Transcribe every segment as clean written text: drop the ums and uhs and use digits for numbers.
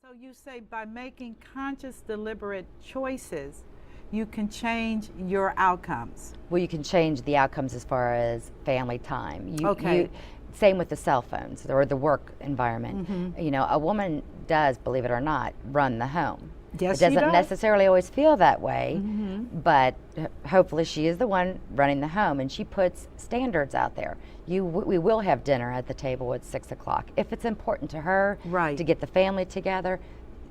So you say by making conscious, deliberate choices, you can change your outcomes. Well, you can change the outcomes as far as family time. Okay. Same with the cell phones or the work environment. You know, a woman does, believe it or not, run the home. Yes, It she doesn't does. necessarily always feel that way, but hopefully she is the one running the home, and she puts standards out there. We will have dinner at the table at 6 o'clock. If it's important to her Right. to get the family together,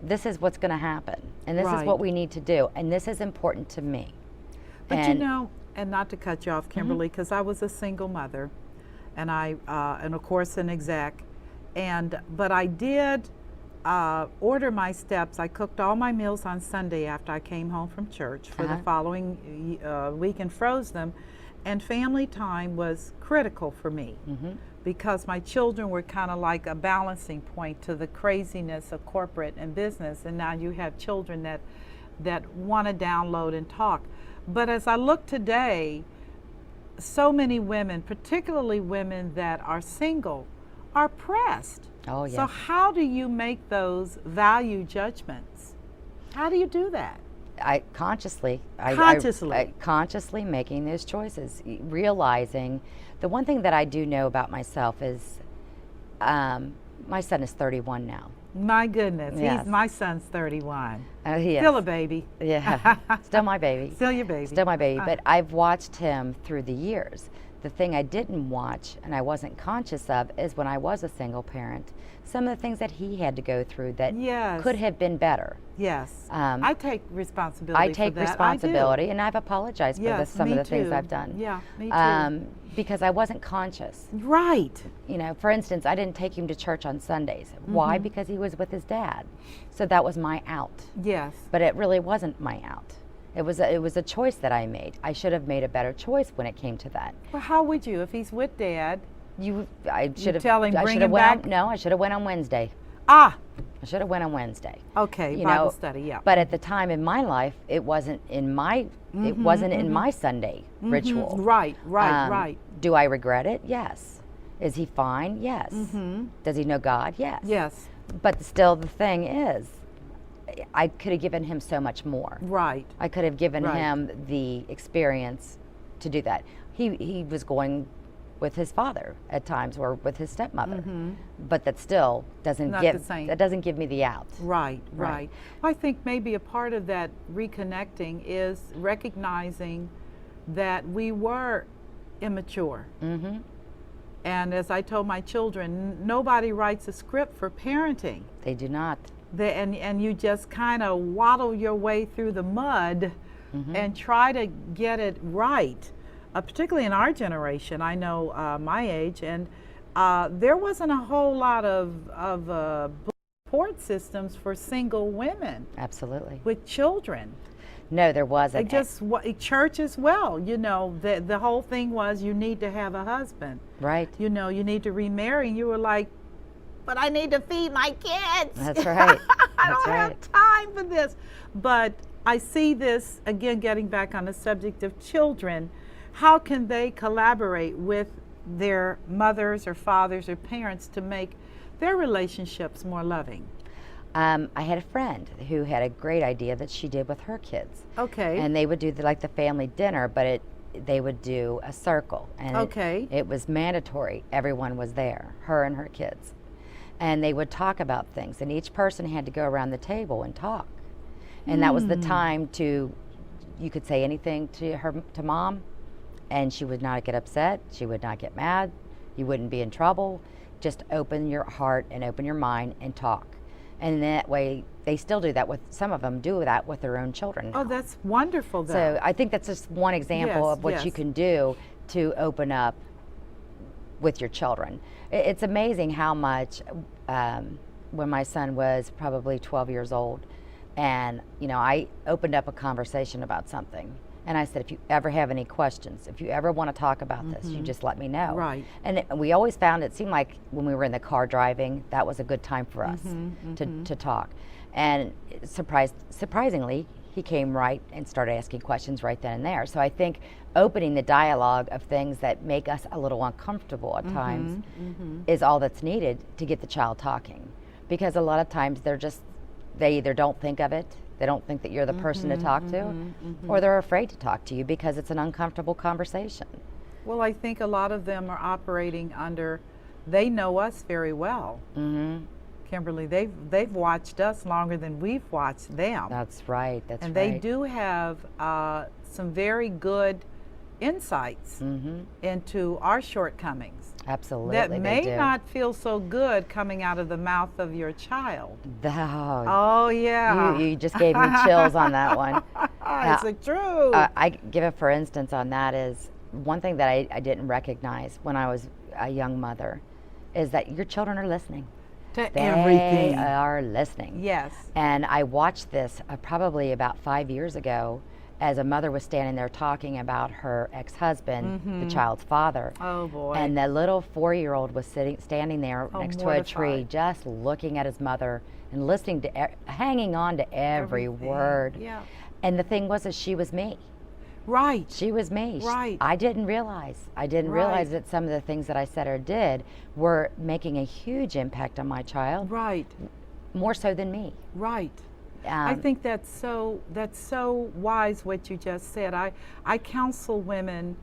this is what's going to happen, and this is Right. what we need to do, and this is important to me. But And- you know, and not to cut you off, Kimberly, because I was a single mother, and and of course an exec, but I did order my steps. I cooked all my meals on Sunday after I came home from church for the following week and froze them, and family time was critical for me because my children were kind of like a balancing point to the craziness of corporate and business, and now you have children that want to download and talk. But as I look today, so many women, particularly women that are single, are pressed. Oh, yes. So how do you make those value judgments? How do you do that? Consciously making those choices, realizing the one thing that I do know about myself is my son is 31 now. My goodness, Yes. my son's 31. He is. Still a baby. Yeah, still my baby. Still your baby. Still my baby, but I've watched him through the years. The thing I didn't watch and I wasn't conscious of is when I was a single parent, some of the things that he had to go through that Yes. could have been better. Yes. Um, I take responsibility I take for that. responsibility, and I've apologized for Yes, some me of the things too. I've done. Yeah, me too. Because I wasn't conscious. Right. You know, for instance, I didn't take him to church on Sundays. Why? Because he was with his dad. So that was my out. Yes. But it really wasn't my out. It was a choice that I made. I should have made a better choice when it came to that. Well, how would you if he's with dad? I should have. tell him, I bring should him have went back? On, no, I should have went on Wednesday. Ah, I should have went on Wednesday. okay, You Bible know, study, yeah. But at the time in my life, it wasn't in my. It wasn't in my Sunday ritual. Right, right. Do I regret it? Yes. Is he fine? Yes. Does he know God? Yes. Yes, But still, the thing is, I could have given him so much more. right. I could have given Right. him the experience to do that. He was going with his father at times or with his stepmother, but that still doesn't Not give the same. that doesn't give me the out. Right, Right. right. I think maybe a part of that reconnecting is recognizing that we were immature. And as I told my children, nobody writes a script for parenting. They do not. And you just kind of waddle your way through the mud and try to get it right. Particularly in our generation, I know my age, and there wasn't a whole lot of support systems for single women Absolutely. with children. No, there They wasn't. just church as well. You know, the whole thing was you need to have a husband. Right. You know, you need to remarry. And you were like, but I need to feed my kids. That's right. I That's don't right. have time for this. But I see this again, getting back on the subject of children. How can they collaborate with their mothers or fathers or parents to make their relationships more loving? I had a friend who had a great idea that she did with her kids. Okay. And they would do like the family dinner, but they would do a circle, and Okay. it was mandatory. Everyone was there, her and her kids, and they would talk about things, and each person had to go around the table and talk, and that was the time you could say anything to mom, and she would not get upset. She would not get mad. You wouldn't be in trouble. Just open your heart and open your mind and talk. And that way, they still do that with, some of them do that with their own children. Oh, that's wonderful, though. So I think that's just one example Yes, of what you yes. can do to open up with your children. It's amazing how much, when my son was probably 12 years old, and I opened up a conversation about something. And I said, if you ever have any questions, if you ever want to talk about this, you just let me know. Right. And we always found it seemed like when we were in the car driving, that was a good time for us to talk. And surprisingly, he came right and started asking questions right then and there. So I think opening the dialogue of things that make us a little uncomfortable at times is all that's needed to get the child talking. Because a lot of times they're just they either don't think of it, they don't think that you're the person to talk to, or they're afraid to talk to you because it's an uncomfortable conversation. Well, I think a lot of them are operating under, they know us very well. Kimberly, they've watched us longer than we've watched them. That's right. That's and right. they do have some very good insights into our shortcomings. Absolutely, That they may do. not feel so good coming out of the mouth of your child. Oh, Oh yeah. you just gave me chills on that one. Is it true? I give it, for instance, on that is one thing that I didn't recognize when I was a young mother is that your children are listening. To They everything. are listening. Yes. And I watched this probably about 5 years ago as a mother was standing there talking about her ex-husband, the child's father. Oh boy. And the little 4-year-old was standing there Oh, next to a tree, mortified. just looking at his mother and listening to, hanging on to every Everything. word. Yeah. And the thing was that she was me. Right. She was me. Right. I didn't realize. I didn't Right. realize that some of the things that I said or did were making a huge impact on my child, Right. more so than me. Right. I Um, think that's so wise what you just said. I counsel women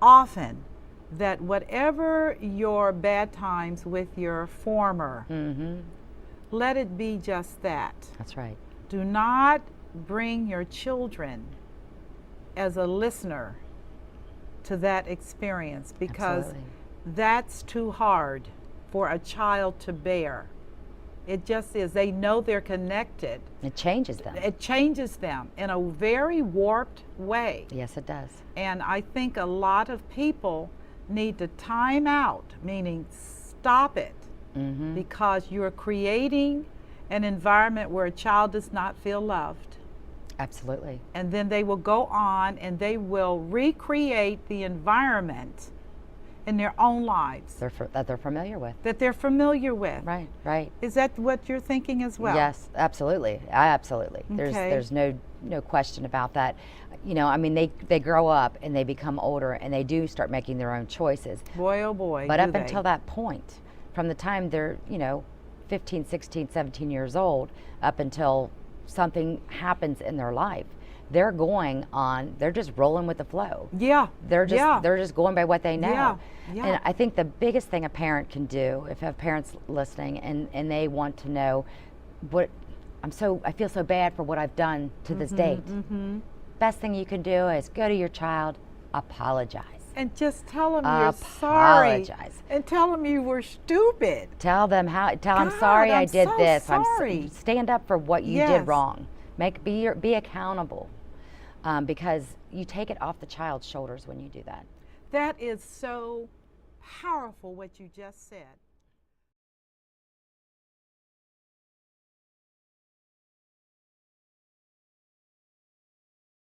often that whatever your bad times with your former, let it be just that. That's right. Do not bring your children as a listener to that experience, because Absolutely. that's too hard for a child to bear. It just is. They know they're connected. It changes them. It changes them in a very warped way. Yes, it does. And I think a lot of people need to time out, meaning stop it, because you're creating an environment where a child does not feel loved. Absolutely. And then they will go on and they will recreate the environment in their own lives That they're familiar with. that they're familiar with. Right, right. Is that what you're thinking as well? Yes, absolutely. Absolutely. Okay. There's no question about that. You know, I mean, they grow up and they become older and they do start making their own choices. Boy, oh boy. But do up they. until that point, from the time they're, 15, 16, 17 years old, up until something happens in their life, they're just rolling with the flow. Yeah. They're yeah. just going by what they know. Yeah, yeah. And I think the biggest thing a parent can do, if you have parents listening and they want to know what I feel so bad for what I've done to this date. Best thing you can do is go to your child, apologize. And just tell them you're sorry. Apologize. And tell them you were stupid. Tell I'm God, sorry I I'm did so this. sorry. Stand up for what you Yes. did wrong. Be accountable, because you take it off the child's shoulders when you do that. That is so powerful what you just said.